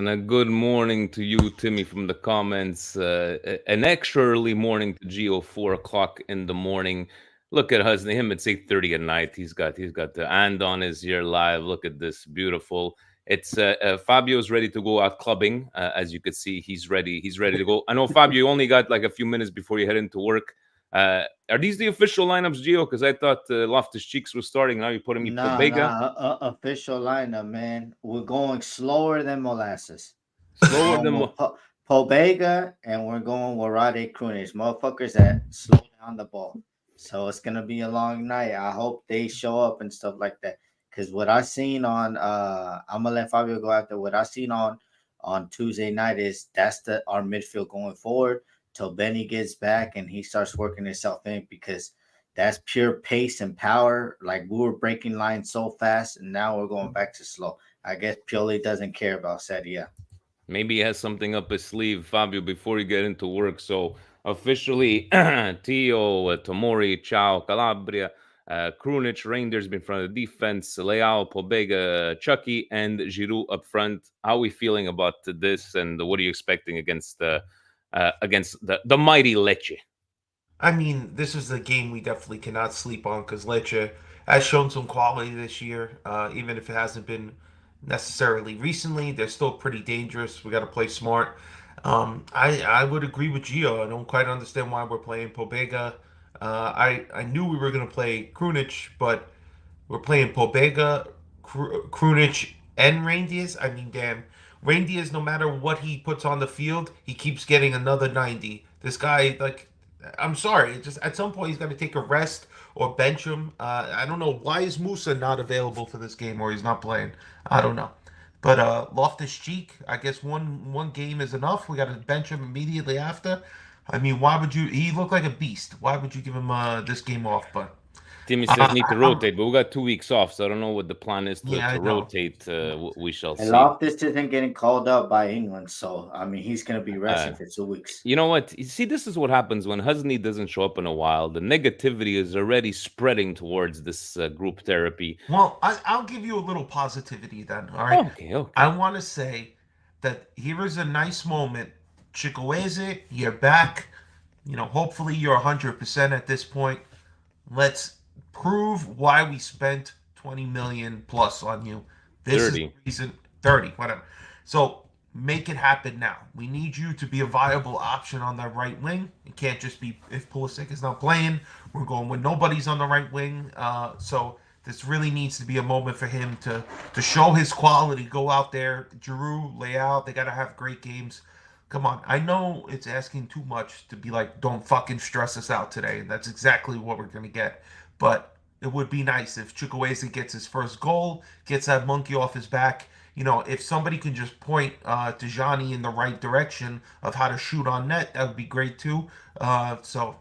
and a good morning to you, Timmy, from the comments. An extra early morning to Gio, 4 o'clock in the morning. Look at him. It's 8:30 at night. He's got the and on his here live. Look at this, beautiful. It's Fabio's ready to go out clubbing. As you could see, he's ready. He's ready to go. I know Fabio, you only got like a few minutes before you head into work. Are these the official lineups, Gio? Because I thought Loftus Cheeks was starting. Now you're putting me Pobega. Official lineup, man. We're going slower than molasses. We're Slower going than with Pobega, and we're going with Rade Krunic. Motherfuckers that slow down the ball. So it's gonna be a long night. I hope they show up and stuff like that. Cause what I seen on I'm gonna let Fabio go after what I seen on Tuesday night is that's the our midfield going forward till Benny gets back and he starts working himself in because that's pure pace and power. Like we were breaking lines so fast, and now we're going back to slow. I guess Pioli doesn't care about Serie A. Maybe he has something up his sleeve, Fabio, before you get into work. So officially, Tio, Tomori, Ciao, Calabria, Krunic, Rangers in front of the defense, Leao, Pobega, Chucky, and Giroud up front. How are we feeling about this, and what are you expecting against the mighty Lecce? I mean, this is a game we definitely cannot sleep on because Lecce has shown some quality this year. Even if it hasn't been necessarily recently, they're still pretty dangerous. We got to play smart. I would agree with Gio. I don't quite understand why we're playing Pobega. I knew we were going to play Krunic, but we're playing Pobega, Krunic, and Reindeers. I mean, damn. Reindeers, no matter what he puts on the field, he keeps getting another 90. This guy, like, I'm sorry. Just at some point, he's got to take a rest or bench him. I don't know. Why is Musa not available for this game or he's not playing? I don't know. But Loftus Cheek, I guess one game is enough. We got to bench him immediately after. I mean, why would you? He looked like a beast. Why would you give him this game off? But Timmy says need to rotate, but we got 2 weeks off, so I don't know what the plan is yeah, I to know. rotate. We shall And see. Loftus isn't getting called up by England, so I mean he's gonna be Uh, resting for 2 weeks. You know what? You see, this is what happens when Husney doesn't show up in a while. The negativity is already spreading towards this group therapy. Well, I'll give you a little positivity then. All right. Okay, I okay. want to say that here is a nice moment. Chikwueze, you're back. Hopefully you're 100% at this point. Let's prove why we spent 20 million plus on you. This is the 30. reason. 30, whatever. So make it happen now. We need you to be a viable option on the right wing. It can't just be if Pulisic is not playing. We're going when nobody's on the right wing. So this really needs to be a moment for him to show his quality. Go out there, Giroud, Leao. They got to have great games. Come on, I know it's asking too much to be like, don't fucking stress us out today. That's exactly what we're gonna get. But it would be nice if Chukwueze gets his first goal, gets that monkey off his back. If somebody can just point to Johnny in the right direction of how to shoot on net, that would be great too. So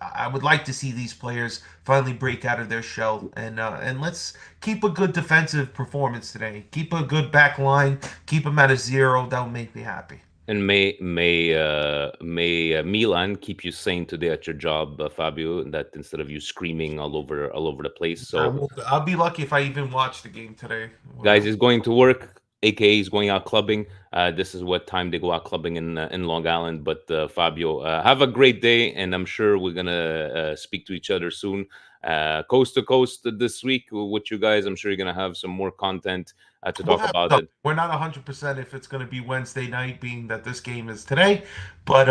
I would like to see these players finally break out of their shell and let's keep a good defensive performance today. Keep a good back line. Keep them at a 0. That would make me happy. And may Milan keep you sane today at your job, Fabio, and that instead of you screaming all over the place. I So will, I'll be lucky if I even watch the game today. guys is going to work, aka he's going out clubbing. This is what time they go out clubbing in Long Island. But Fabio, have a great day, and I'm sure we're gonna speak to each other soon, coast to coast this week with you guys. I'm sure you're gonna have some more content to We'll talk have about some. it. We're not 100% if it's going to be Wednesday night, being that this game is today, but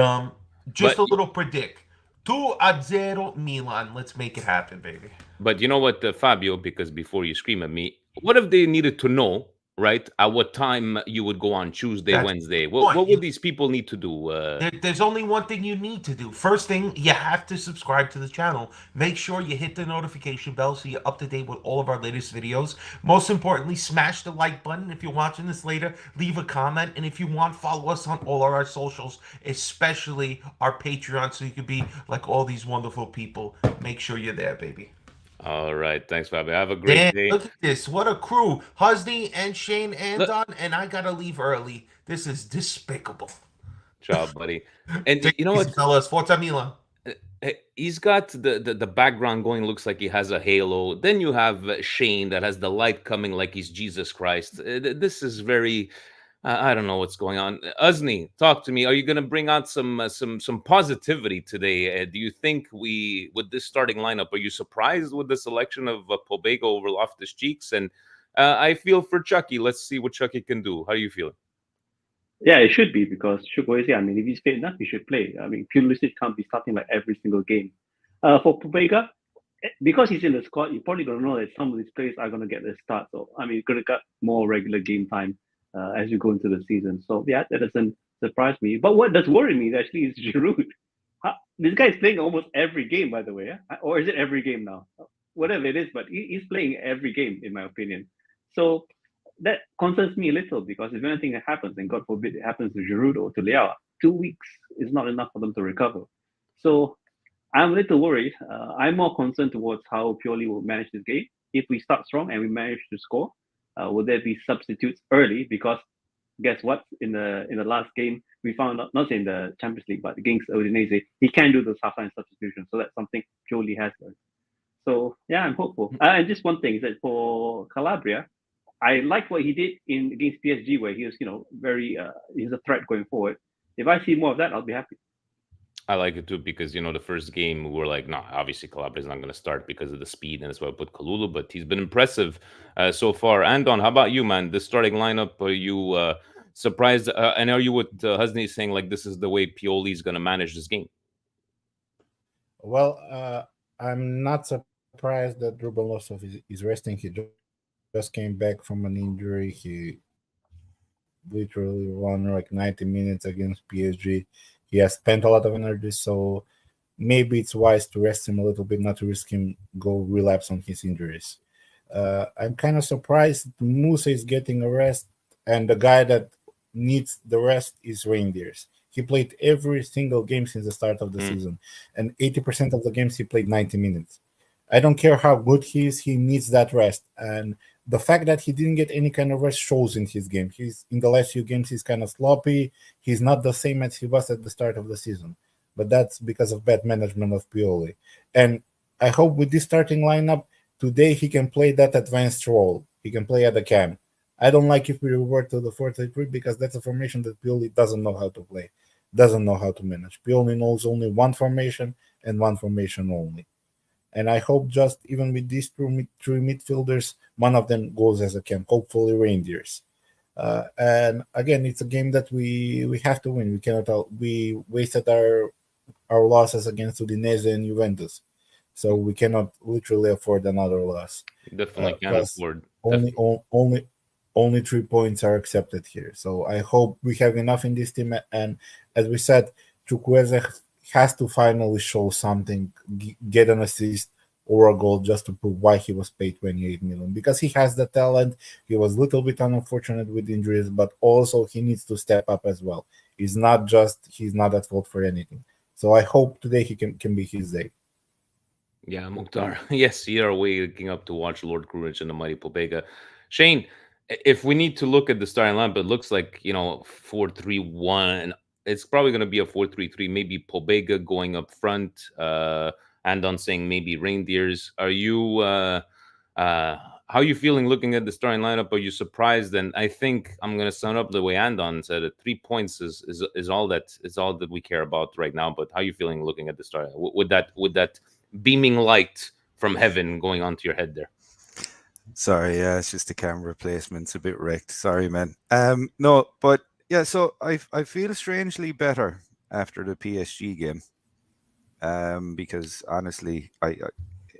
just But a little predict. 2-0 Milan. Let's make it happen, baby. But you know what, Fabio, because before you scream at me, what if they needed to know, right, at what time you would go on Tuesday, That's Wednesday? the What point. would these people need to do? There's only one thing you need to do. First thing, you have to subscribe to the channel. Make sure you hit the notification bell so you're up to date with all of our latest videos. Most importantly, smash the like button if you're watching this later. Leave a comment. And if you want, follow us on all of our socials, especially our Patreon, so you can be like all these wonderful people. Make sure you're there, baby. All right. Thanks, Fabio. Have a great Damn, day. look at this. What a crew. Husney and Shane and Look, Don, and I gotta leave early. This is despicable. ciao, buddy. And Take you it know easy, what? fellas. Forza Milan. He's got the background going, looks like he has a halo. Then you have Shane that has the light coming like he's Jesus Christ. This is very I don't know what's going on. Uzni, talk to me. Are you going to bring out some positivity today? Do you think we with this starting lineup? Are you surprised with the selection of Pobega over Loftus Cheeks? And I feel for Chucky. Let's see what Chucky can do. How are you feeling? Yeah, it should be because Chukwueze, I mean, if he's fit enough, he should play. I mean, Pulisic can't be starting like every single game. For Pobega, because he's in the squad, you probably don't know that some of these players are going to get their start. So, I mean, you're going to get more regular game time as you go into the season. So, yeah, that doesn't surprise me. But what does worry me actually is Giroud. This guy is playing almost every game, by the way. Or is it every game now? Whatever it is, but he's playing every game, in my opinion. So, that concerns me a little because if anything happens, and God forbid it happens to Giroud or to Leao, 2 weeks is not enough for them to recover. So I'm a little worried. I'm more concerned towards how Pioli will manage this game. If we start strong and we manage to score, will there be substitutes early? Because guess what? In the last game, we found out, not in the Champions League, but against Udinese, he can do those halftime substitutions. So that's something Pioli has done. So yeah, I'm hopeful. And just one thing is that for Calabria, I like what he did in against PSG, where he was, very he's a threat going forward. If I see more of that, I'll be happy. I like it too because the first game we were like, no, obviously Calabria is not going to start because of the speed, and that's why I put Kalulu. But he's been impressive so far. Andon, how about you, man? The starting lineup, are you surprised? And are you with Husney saying like this is the way Pioli is going to manage this game? Well, I'm not surprised that Ruben Losov is resting. He just came back from an injury. He literally won like 90 minutes against PSG. He has spent a lot of energy, so maybe it's wise to rest him a little bit, not to risk him go relapse on his injuries. I'm kind of surprised Musa is getting a rest, and the guy that needs the rest is Reindeers. He played every single game since the start of the season, and 80% of the games he played 90 minutes. I don't care how good he is, he needs that rest. And the fact that he didn't get any kind of rest shows in his game. He's in the last few games he's kind of sloppy. He's not the same as he was at the start of the season. But that's because of bad management of Pioli. And I hope with this starting lineup, today he can play that advanced role. He can play at the cam. I don't like if we revert to the 4-3-3 because that's a formation that Pioli doesn't know how to play, doesn't know how to manage. Pioli knows only one formation and one formation only. And I hope just even with these three midfielders, one of them goes as a cam, hopefully Reindeers. And again, it's a game that we have to win. We cannot. We wasted our losses against Udinese and Juventus, so we cannot literally afford another loss. Definitely can't afford. Only 3 points are accepted here. So I hope we have enough in this team. And as we said, Chukwueze has to finally show something, get an assist or a goal just to prove why he was paid 28 million. Because he has the talent. He was a little bit unfortunate with injuries, but also he needs to step up as well. He's not at fault for anything. So I hope today he can be his day. Yeah, Mukhtar. Yes, you're waking up to watch Lord Krunic and the mighty Pobega. Shane, if we need to look at the starting lineup, it looks like 4-3-1. It's probably going to be a 4-3-3. Maybe Pobega going up front, Andon saying maybe Reindeers. Are you how are you feeling looking at the starting lineup? Are you surprised? And I think I'm going to sum up the way Andon said it. 3 points is all that we care about right now. But how are you feeling looking at the start with that beaming light from heaven going onto your head there? Sorry, yeah, it's just the camera placement's a bit wrecked. Sorry, man. No, but yeah, so I feel strangely better after the PSG game. Because honestly, I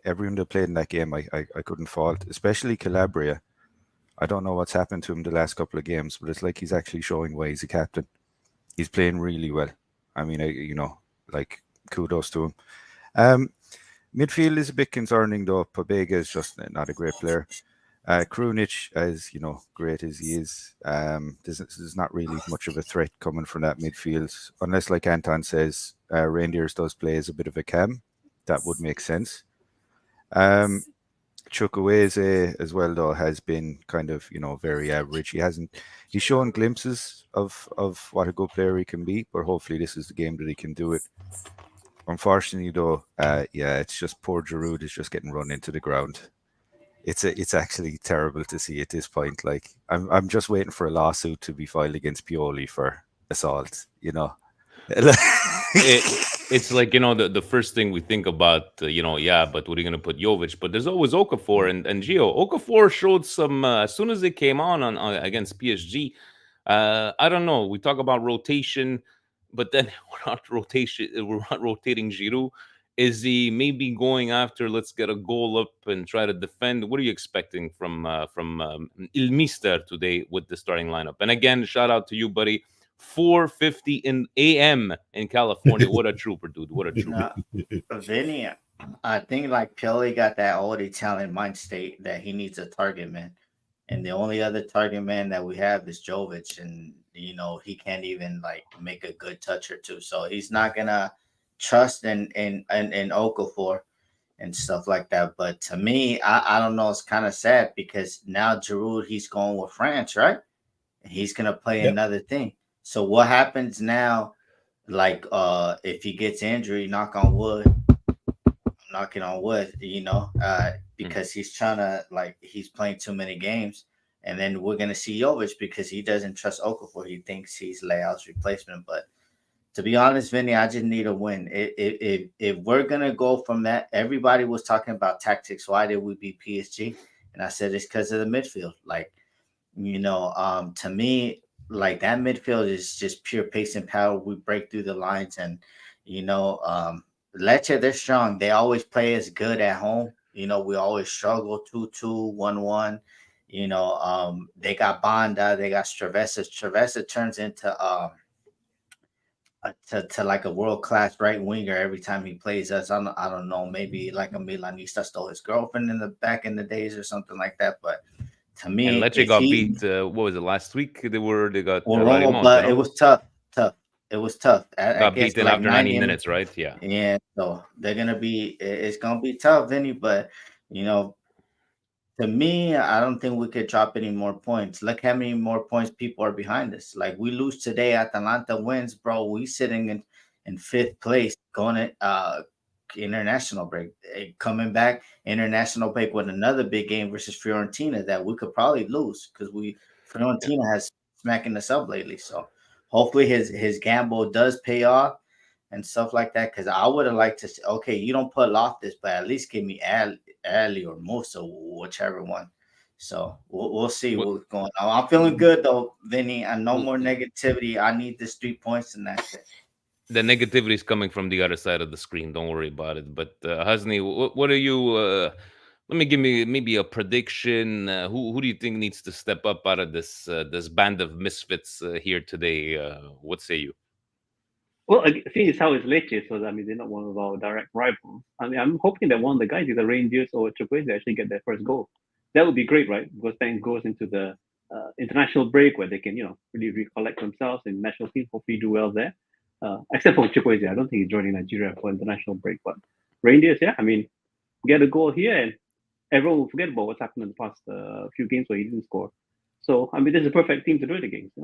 everyone that played in that game, I couldn't fault, especially Calabria. I don't know what's happened to him the last couple of games, but it's like he's actually showing why he's a captain. He's playing really well. I mean, kudos to him. Midfield is a bit concerning though. Pobega is just not a great player. Krunic, as great as he is, there's not really much of a threat coming from that midfield, unless, like Anton says, Reindeers does play as a bit of a cam. That would make sense. Chukwueze as well though has been kind of very average. He's shown glimpses of what a good player he can be, but hopefully this is the game that he can do it. Unfortunately though, it's just poor Giroud is just getting run into the ground. it's actually terrible to see at this point. Like I'm just waiting for a lawsuit to be filed against Pioli for assault. You know. It's like, the first thing we think about, yeah, but what are you going to put Jovic? But there's always Okafor and Gio. Okafor showed some as soon as it came on against PSG. I don't know. We talk about rotation, but then we're not rotating Giroud. Is he maybe going after, let's get a goal up and try to defend? What are you expecting from Il Mister today with the starting lineup? And again, shout out to you, buddy. 4:50 in a.m. in California. What a trooper, dude. What a trooper. Vinny, I think like Pioli got that old Italian mind state that he needs a target man. And the only other target man that we have is Jovic. And, he can't even like make a good touch or two. So he's not going to trust in Okafor and stuff like that. But to me, I don't know. It's kind of sad because now Giroud, he's going with France, right? And he's going to play Yep. another thing. So what happens now? Like if he gets injury, knock on wood, I'm knocking on wood, because he's trying to like he's playing too many games, and then we're gonna see Jovic because he doesn't trust Okafor. He thinks he's Leao's replacement. But to be honest, Vinny, I just need a win. If we're gonna go from that, everybody was talking about tactics. Why did we beat PSG? And I said it's because of the midfield. Like, to me, like that midfield is just pure pace and power. We break through the lines, and Lecce, they're strong. They always play as good at home. We always struggle 2-2, 1-1. They got Banda, they got Stravessa. Stravessa turns into to like a world class right winger every time he plays us. I don't know, maybe like a Milanista stole his girlfriend back in the days or something like that. But to me, And Lecce got beat. What was it last week? They got Roma, but it was tough. It was tough. I got guess beaten like after 90 minutes, right? Yeah. Yeah, so they're gonna be. It's gonna be tough, Vinny. But you know, to me, I don't think we could drop any more points. Look how many more points people are behind us. Like we lose today, Atalanta wins, bro. We sitting in fifth place, going to international break. Coming back international break with another big game versus Fiorentina that we could probably lose because Yeah. Fiorentina has smacking us up lately. So hopefully his gamble does pay off and stuff like that. Because I would have liked to say, okay, you don't put Loftus, but at least give me Ali or Musa, whichever one. So we'll see What what's going on. I'm feeling good though, Vinny. And no more l- negativity. I need this 3 points and that's it. the negativity is coming from the other side of the screen. Don't worry about it. But Hasni, what are you? Let me give me maybe a prediction. Who do you think needs to step up out of this band of misfits here today? What say you? Well, I think it's how it's Lecce, so I mean they're not one of our direct rivals. I mean, I'm hoping that one of the guys, either Rangers or Chukwueze, actually get their first goal. That would be great, right? Because then it goes into the international break where they can, really recollect themselves in national team. Hopefully, do well there. Except for Chukwueze, I don't think he's joining Nigeria for international break. But Rangers, yeah, I mean, get a goal here, and everyone will forget about what's happened in the past few games where he didn't score. So I mean, this is a perfect team to do it against.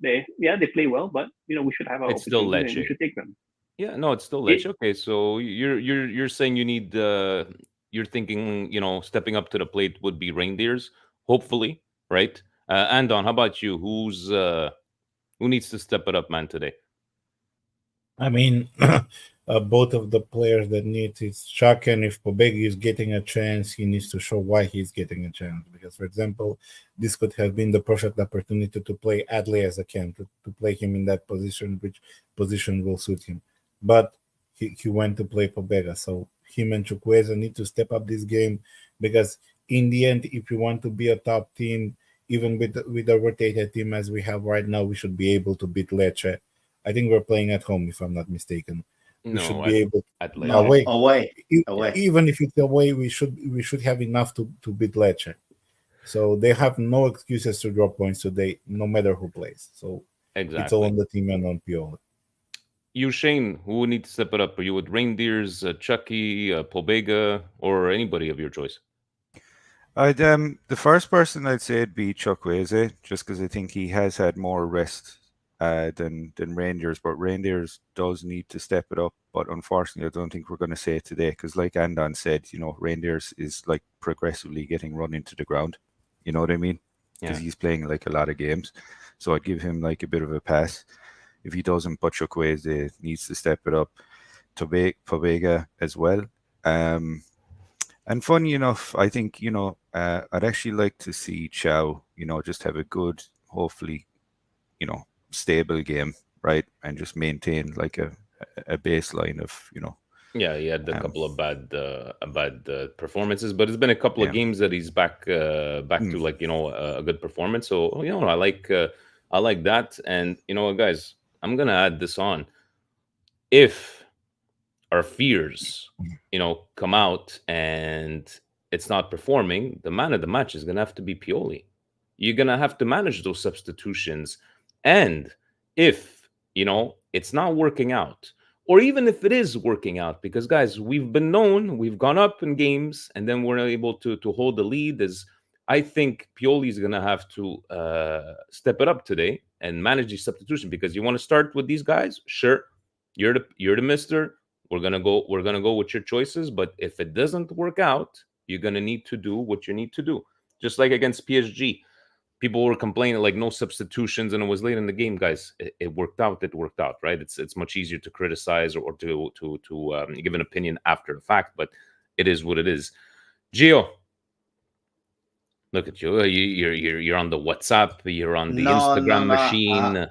They play well, but we should have our It's still opportunity and we Lecce. should take them. Yeah, no, it's still It, Lecce. Okay, so you're saying you need you're thinking stepping up to the plate would be reindeers, hopefully, right? Andon, how about you? Who needs to step it up, man, today? I mean, both of the players that need is Shaka, and if Pobegi is getting a chance, he needs to show why he's getting a chance. Because, for example, this could have been the perfect opportunity to play Adley as a cam, to play him in that position, which position will suit him. But he went to play Pobega. So him and Chukwueze need to step up this game because, in the end, if you want to be a top team, even with a rotated team as we have right now, we should be able to beat Lecce. I think we're playing at home, if I'm not mistaken. We should No, be able at No, Lecce. away. away. Even if it's away, we should have enough to beat Lecce. So they have no excuses to drop points today, no matter who plays. So it's all Exactly. on the team and on Pioli. You, Shane, who would need to step it up? Are you with reindeers, Chucky, Pobega, or anybody of your choice? I'd the first person I'd say would be Chukwueze, just because I think he has had more rest than Rangers, but Rangers does need to step it up. But unfortunately, I don't think we're going to say it today because, like Andon said, Rangers is like progressively getting run into the ground. You know what I mean? Because Yeah. he's playing like a lot of games, so I'd give him like a bit of a pass. If he doesn't, but Chukwueze needs to step it up. Pobega as well. And funny enough, I think I'd actually like to see Chow, just have a good, hopefully, stable game, right, and just maintain like a baseline of Yeah, he had a um couple of bad performances, but it's been a couple of yeah. games that he's back Mm, to, like, a good performance. So I like that. And guys, I'm gonna add this on. If our fears, come out and it's not performing, the man of the match is gonna have to be Pioli. You're gonna have to manage those substitutions, and if it's not working out, or even if it is working out, because guys, we've gone up in games and then we're not able to hold the lead. As I think Pioli is gonna have to step it up today and manage the substitution, because you want to start with these guys, sure, you're the mister. We're gonna go with your choices, but if it doesn't work out, you're gonna need to do what you need to do. Just like against PSG, people were complaining like no substitutions and it was late in the game. Guys, it worked out. It worked out, right? It's much easier to criticize or to give an opinion after the fact, but it is what it is. Gio, look at you. You're on the WhatsApp. You're on the No, no, Instagram no. machine.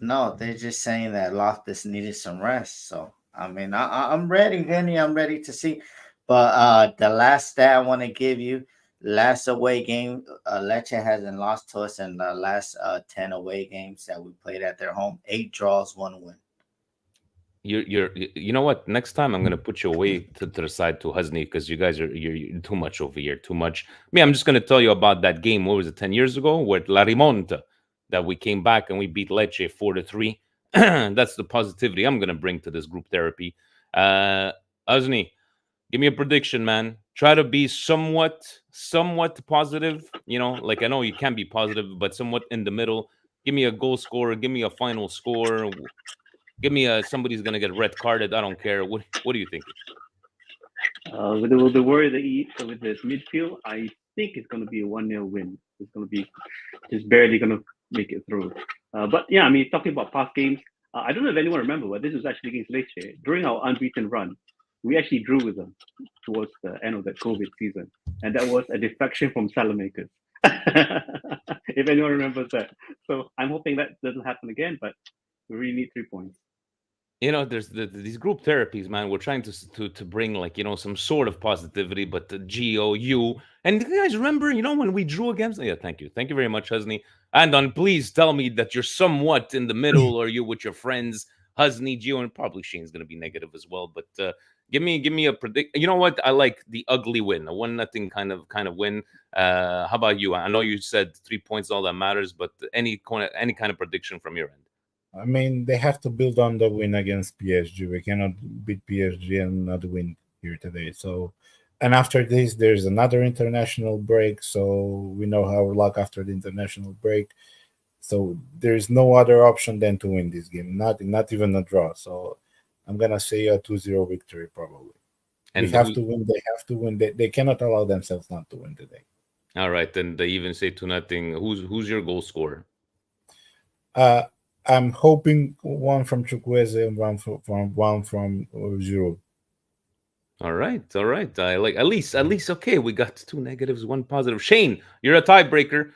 No, they're just saying that Loftus needed some rest. So I mean, I'm ready, Vinny. I'm ready to see. But the last stat I want to give you, last away game, Lecce hasn't lost to us in the last 10 away games that we played at their home. 8 draws, 1 win. You know what? Next time I'm gonna put you away to the side to Husney, because you guys you're too much over here, too much. Me, I'm just gonna tell you about that game. What was it, 10 years ago, with La Rimonta, that we came back and we beat Lecce 4-3. That's the positivity I'm gonna bring to this group therapy. Husney, give me a prediction, man. Try to be somewhat positive. Like, I know you can be positive, but somewhat in the middle. Give me a goal scorer. Give me a final score. Give me somebody's gonna get red carded. I don't care. What are you thinking? With the worry that with this midfield, I think it's going to be a 1-0 win. It's going to be just barely going to make it through. But yeah, I mean, talking about past games, I don't know if anyone remember, but this was actually against Lecce. During our unbeaten run, we actually drew with them towards the end of that COVID season. And that was a defection from Salamakers. If anyone remembers that. So I'm hoping that doesn't happen again, but we really need 3 points. There's these group therapies, man. We're trying to bring, like, some sort of positivity, but the GOU. And you guys remember, when we drew against? Yeah, thank you very much, Husney. And please tell me that you're somewhat in the middle, or you with your friends, Husney, Gio, and probably Shane's gonna be negative as well. But give me a predict. You know what? I like the ugly win, a 1-0 kind of win. How about you? I know you said 3 points, all that matters, but any kind of prediction from your end? I mean, they have to build on the win against PSG. We cannot beat PSG and not win here today. So, and after this, there's another international break. So we know how we're luck after the international break. So there's no other option than to win this game. Not even a draw. So I'm gonna say a 2-0 victory probably. And We have to win. They have to win. They cannot allow themselves not to win today. all right, and they even say 2-0. Who's your goal scorer? I'm hoping one from Chukwueze and one from Giroud. All right. I like, at least okay. We got 2 negatives, 1 positive. Shane, you're a tiebreaker.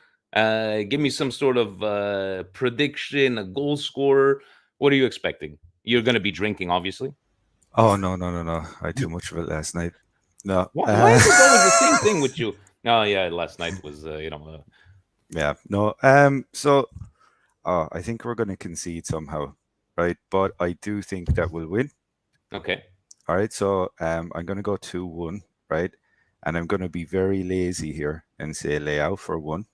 Give me some sort of prediction, a goal scorer. What are you expecting? You're gonna be drinking, obviously. Oh, no. I had too much of it last night. No. Why is it always the same thing with you? Oh yeah, last night was Yeah, no. So I think we're going to concede somehow, right? But I do think that we'll win. okay. All right. So I'm going to go 2-1, right? And I'm going to be very lazy here and say Leao for 1,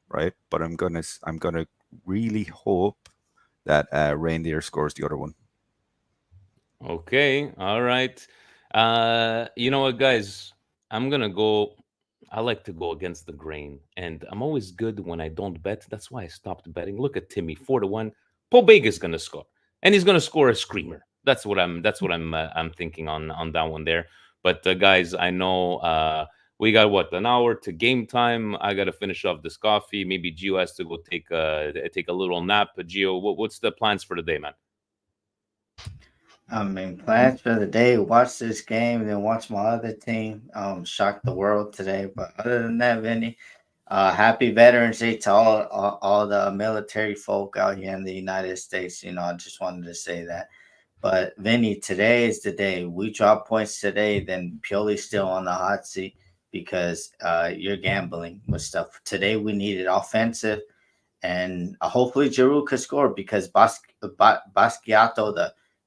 right? But I'm gonna really hope that Reindeer scores the other one. Okay. All right. You know what, guys? I'm gonna go I like to go against the grain, and I'm always good when I don't bet. That's why I stopped betting. Look at Timmy, 4-1. Pobega gonna score, and he's gonna score a screamer. I'm thinking on that one there. But guys, I know we got what, an hour to game time. I got to finish off this coffee. Maybe Gio has to go take a little nap. Gio, what's the plans for the day, man? I mean, plans for the day: watch this game, then watch my other team. Shock the world today. But other than that, Vinny, happy Veterans Day to all the military folk out here in the United States. I just wanted to say that. But Vinny, today is the day we drop points today. Then Pioli's still on the hot seat because you're gambling with stuff. Today we needed offensive, and hopefully Giroud could score because Basquiato,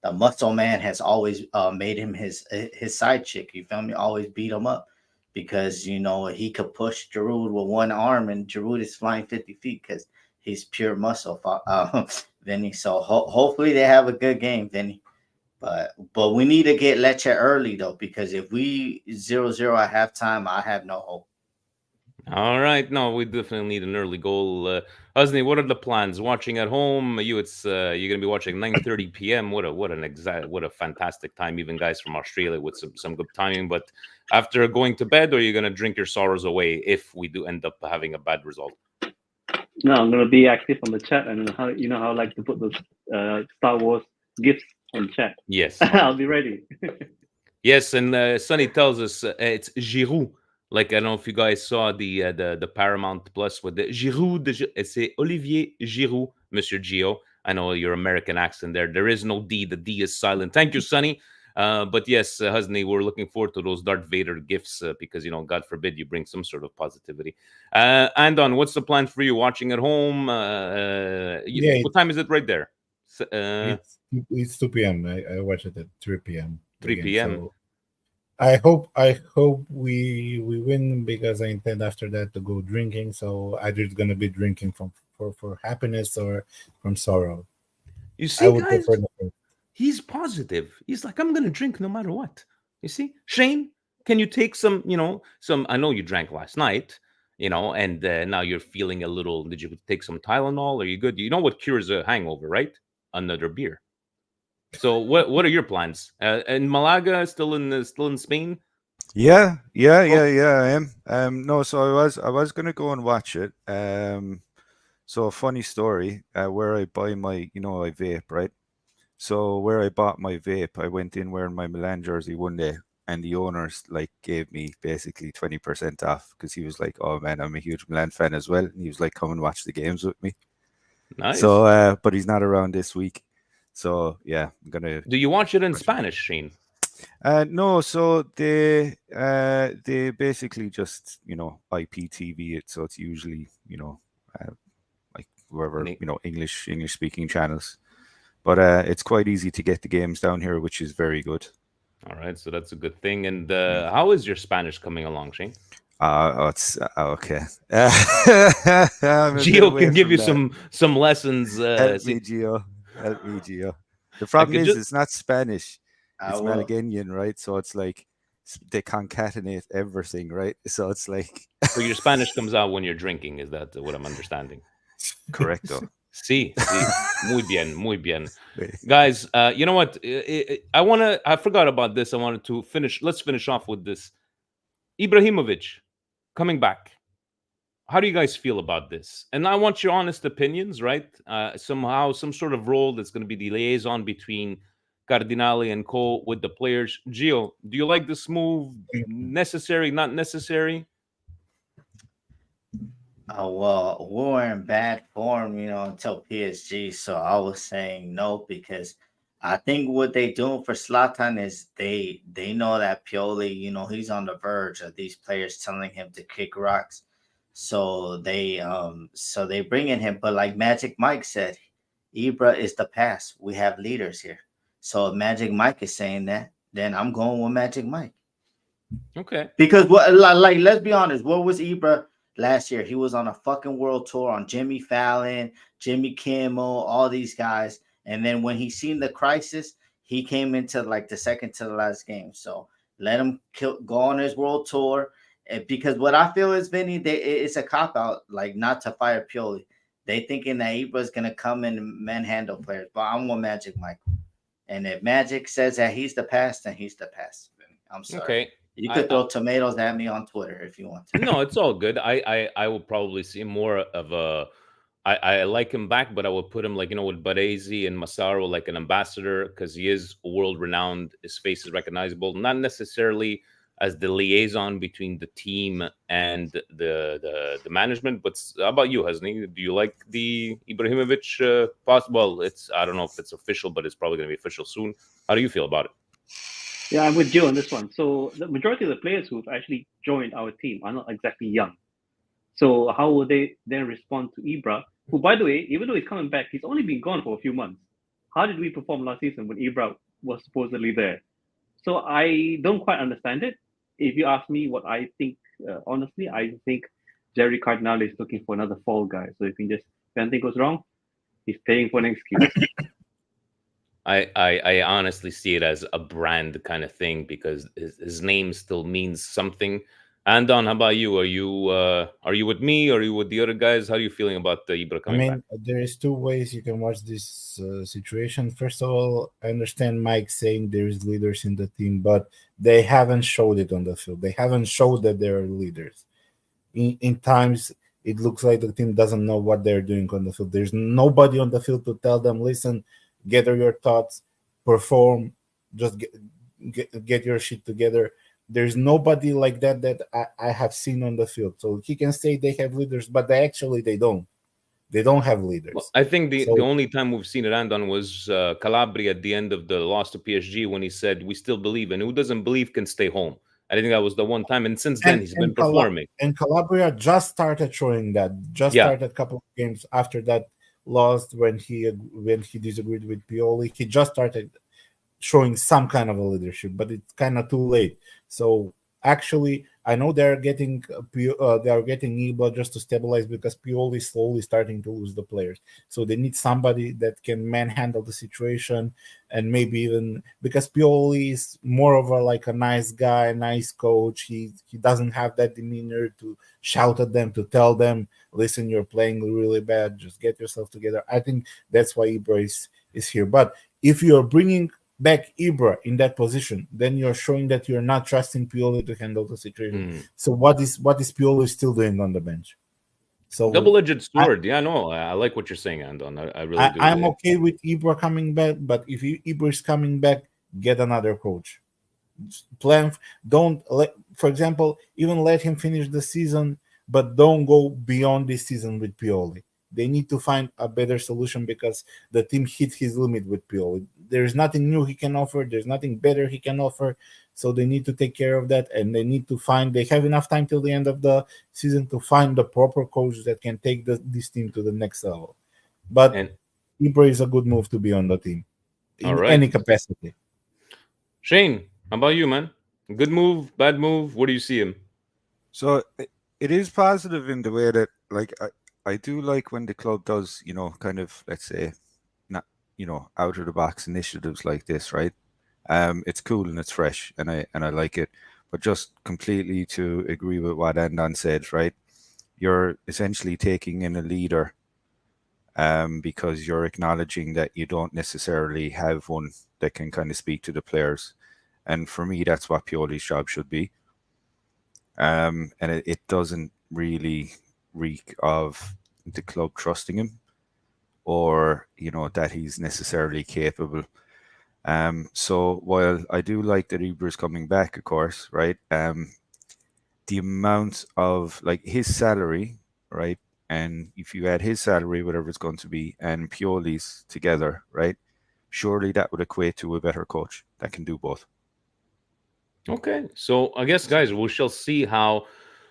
the muscle man, has always made him his side chick. You feel me? Always beat him up because he could push Giroud with one arm, and Giroud is flying 50 feet because he's pure muscle. Vinny. So hopefully they have a good game, Vinny. But we need to get Lecce early though, because if we 0-0 at halftime, I have no hope. All right, no, we definitely need an early goal. Husney, what are the plans? Watching at home? You're gonna be watching 9:30 p.m. What a fantastic time, even guys from Australia with some good timing. But after going to bed, or are you gonna drink your sorrows away if we do end up having a bad result? No, I'm gonna be active on the chat, and how I like to put those Star Wars gifts on chat. Yes, I'll be ready. yes, and Sonny tells us it's Giroud. Like, I don't know if you guys saw the Paramount Plus with the Giroud. It's Olivier Giroud, Monsieur Gio. I know your American accent there. There is no D. The D is silent. Thank you, Sonny. But yes, Husney, we're looking forward to those Darth Vader gifts because, God forbid you bring some sort of positivity. Andon, what's the plan for you? Watching at home? Yeah, What time is it right there? it's 2 p.m. I watch it at 3 p.m. 3 p.m. So I hope we win, because I intend after that to go drinking. So either it's gonna be drinking for happiness or from sorrow. You I see, would guys, prefer the first. he's positive. He's like, I'm gonna drink no matter what. You see, Shane, can you take some? I know you drank last night, and now you're feeling a little. Did you take some Tylenol? Are you good? You know what cures a hangover, right? Another beer. So what are your plans? In Malaga, still in Spain? Yeah, Oh, I am. No, so I was gonna go and watch it. So a funny story. Where I buy my, I vape, right? So where I bought my vape, I went in wearing my Milan jersey one day, and the owners like gave me basically 20% off because he was like, "Oh man, I'm a huge Milan fan as well." And he was like, "Come and watch the games with me." nice. So, but he's not around this week. So yeah, I'm gonna Do you watch it in watch it. Spanish, Shane? No, so they basically just IPTV it, so it's usually uh, like whoever In English speaking channels. But it's quite easy to get the games down here, which is very good. All right, so that's a good thing. And Yeah. how is your Spanish coming along, Shane? It's okay. I'm a bit Gio away can give from you that. some lessons. Help me, Gio. Help me, Gio. The I problem could is, just it's not Spanish. I It's will. Malagueñan, right? So it's like they concatenate everything, right? So it's like so your Spanish comes out when you're drinking. Is that what I'm understanding? correcto. Sí. Muy bien, muy bien. Guys, you know what? I forgot about this. I wanted to finish. Let's finish off with this. Ibrahimovic coming back. How do you guys feel about this? And I want your honest opinions, right? Somehow, some sort of role that's going to be the liaison between Cardinale and Co with the players. Gio, do you like this move? Necessary, not necessary? Well, we were in bad form, until PSG. So I was saying no because I think what they doing for Slatan is they know that Pioli, he's on the verge of these players telling him to kick rocks. So they bring in him, but like Magic Mike said, Ibra is the past. We have leaders here. So if Magic Mike is saying that, then I'm going with Magic Mike. Okay. Because what, like, let's be honest, what was Ibra last year? He was on a fucking world tour on Jimmy Fallon, Jimmy Kimmel, all these guys. And then when he seen the crisis, he came into like the second to the last game. So let him go on his world tour. Because what I feel is, Vinny, it's a cop out, like not to fire Pioli. They thinking that Ibra's gonna come in and manhandle players, but I'm with Magic Michael. And if Magic says that he's the past, then he's the past. Vinny. I'm sorry. Okay. You could throw tomatoes at me on Twitter if you want to. No, it's all good. I will probably see more of a. I like him back, but I would put him like, with Baresi and Massaro like an ambassador, because he is world renowned. His face is recognizable, not necessarily as the liaison between the team and the management. But how about you, Hasni? Do you like the Ibrahimovic Well, I don't know if it's official, but it's probably going to be official soon. How do you feel about it? Yeah, I'm with Joe on this one. So the majority of the players who've actually joined our team are not exactly young. So how will they then respond to Ibra, who, by the way, even though he's coming back, he's only been gone for a few months. How did we perform last season when Ibra was supposedly there? So I don't quite understand it. If you ask me what I think, honestly, I think Jerry Cardinale is looking for another fall guy. So if anything goes wrong, he's paying for an excuse. I honestly see it as a brand kind of thing, because his name still means something. Andon, how about you? Are you with me? Or are you with the other guys? How are you feeling about the Ibra coming back? There is two ways you can watch this situation. First of all, I understand Mike saying there is leaders in the team, but they haven't showed it on the field. They haven't showed that they are leaders. In times, it looks like the team doesn't know what they're doing on the field. There's nobody on the field to tell them, listen, gather your thoughts, perform, just get your shit together. There's nobody like that I have seen on the field. So he can say they have leaders, but they don't. They don't have leaders. Well, I think the only time we've seen it end on was Calabria at the end of the loss to PSG, when he said, we still believe, and who doesn't believe can stay home. I think that was the one time, and since then he's been performing. And Calabria just started showing that. Started a couple of games after that loss, when he disagreed with Pioli. He just started showing some kind of a leadership, but it's kind of too late. So actually, I know they are getting Ibra just to stabilize, because Pioli is slowly starting to lose the players. So they need somebody that can manhandle the situation, and maybe even because Pioli is more of a nice guy, nice coach. He doesn't have that demeanor to shout at them, to tell them, listen, you're playing really bad, just get yourself together. I think that's why Ibra is here. But if you're bringing back Ibra in that position, then you're showing that you're not trusting Pioli to handle the situation. So what is Pioli still doing on the bench? So double-edged sword. I like what you're saying, Andon. I really do. I'm okay with Ibra coming back, but if Ibra is coming back, get another coach. For example, even let him finish the season, but don't go beyond this season with Pioli. They need to find a better solution, because the team hit his limit with Pioli. There's nothing new he can offer. There's nothing better he can offer. So they need to take care of that, and they need to they have enough time till the end of the season to find the proper coach that can take this team to the next level. But Ibra is a good move to be on the team in any capacity. Shane, how about you, man? Good move, bad move? Where do you see him? So it is positive in the way that, I do like when the club does, kind of, let's say, not, out of the box initiatives like this, right? It's cool and it's fresh, and I like it. But just completely to agree with what Andon said, right? You're essentially taking in a leader, because you're acknowledging that you don't necessarily have one that can kind of speak to the players. And for me, that's what Pioli's job should be. And it doesn't really reek of the club trusting him, or that he's necessarily capable. So while I do like that Ibra's coming back, of course, right? The amount of his salary, right? And if you add his salary, whatever it's going to be, and Pioli's together, right? Surely that would equate to a better coach that can do both. Okay, so I guess, guys, we shall see how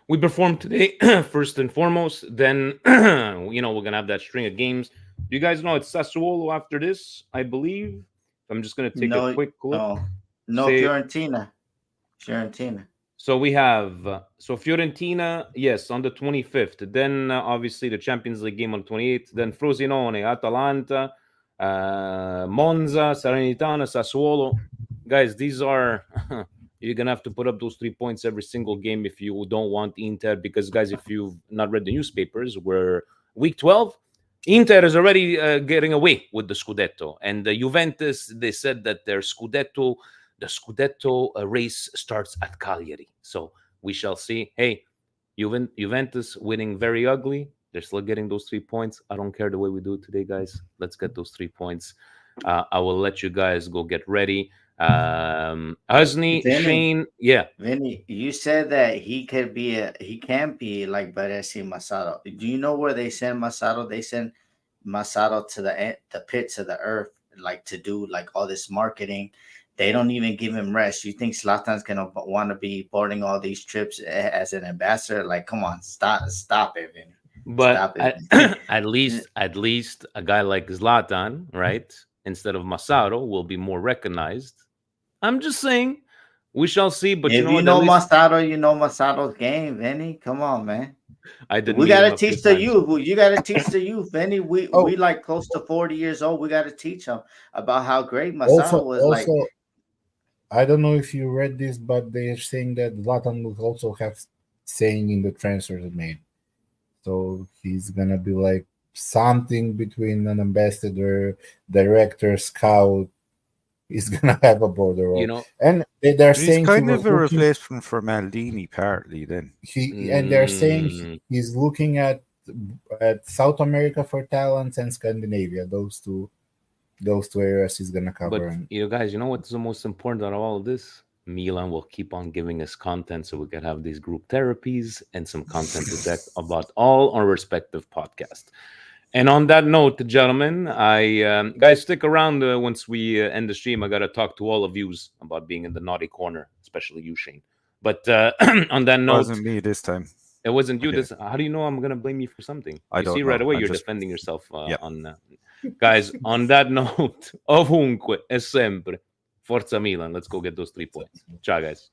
we perform today, first and foremost. Then, we're going to have that string of games. Do you guys know it's Sassuolo after this, I believe? I'm just going to take a quick look. No, Fiorentina. So we have, Fiorentina, yes, on the 25th. Then, obviously, the Champions League game on the 28th. Then Frosinone, Atalanta, Monza, Salernitana, Sassuolo. Guys, these are You're gonna have to put up those 3 points every single game if you don't want Inter. Because guys, if you've not read the newspapers, we're week 12. Inter is already getting away with the Scudetto, and the Juventus. They said that the Scudetto race starts at Cagliari. So we shall see. Hey, Juventus winning very ugly. They're still getting those 3 points. I don't care the way we do it today, guys. Let's get those 3 points. I will let you guys go get ready. Husney, Vinny, Shane, yeah. Vinny, you said that he can't be like Baresi Masato. Do you know where they send Masato? They send Masato to the pits of the earth, like to do like all this marketing. They don't even give him rest. You think Zlatan's gonna want to be boarding all these trips as an ambassador? Like, come on, stop it, Vinny. But Stop it. at least a guy like Zlatan, right, instead of Masato, will be more recognized. I'm just saying, we shall see. But you If know you what? At know least Masato, you know Masato's game, Vinny. Come on, man. I did We meet him gotta a few teach the times. youth. You gotta teach the youth, Vinny. We Oh, like close to 40 years old. We gotta teach them about how great also, Masato was. Like, I don't know if you read this, but they're saying that Zlatan will also have saying in the transfers made. So he's gonna be like something between an ambassador, director, scout. He's gonna have a border You role, know, and they're He's saying he kind was of a looking. replacement for Maldini, partly. Then They're saying mm, he's looking at South America for talents and Scandinavia. Those two areas he's gonna but cover. And you guys, you know what's the most important out of all of this? Milan will keep on giving us content so we can have these group therapies and some content to talk about all our respective podcasts. And on that note, gentlemen, I guys stick around once we end the stream. I gotta talk to all of yous about being in the naughty corner, especially you, Shane. But on that note, wasn't me this time. it wasn't you. Okay. This. How do you know I'm gonna blame you for something? I You see don't right know. away I'm you're just defending yourself yeah. on. Guys, on that note, ovunque e sempre, Forza Milan. Let's go get those 3 points. Ciao, guys.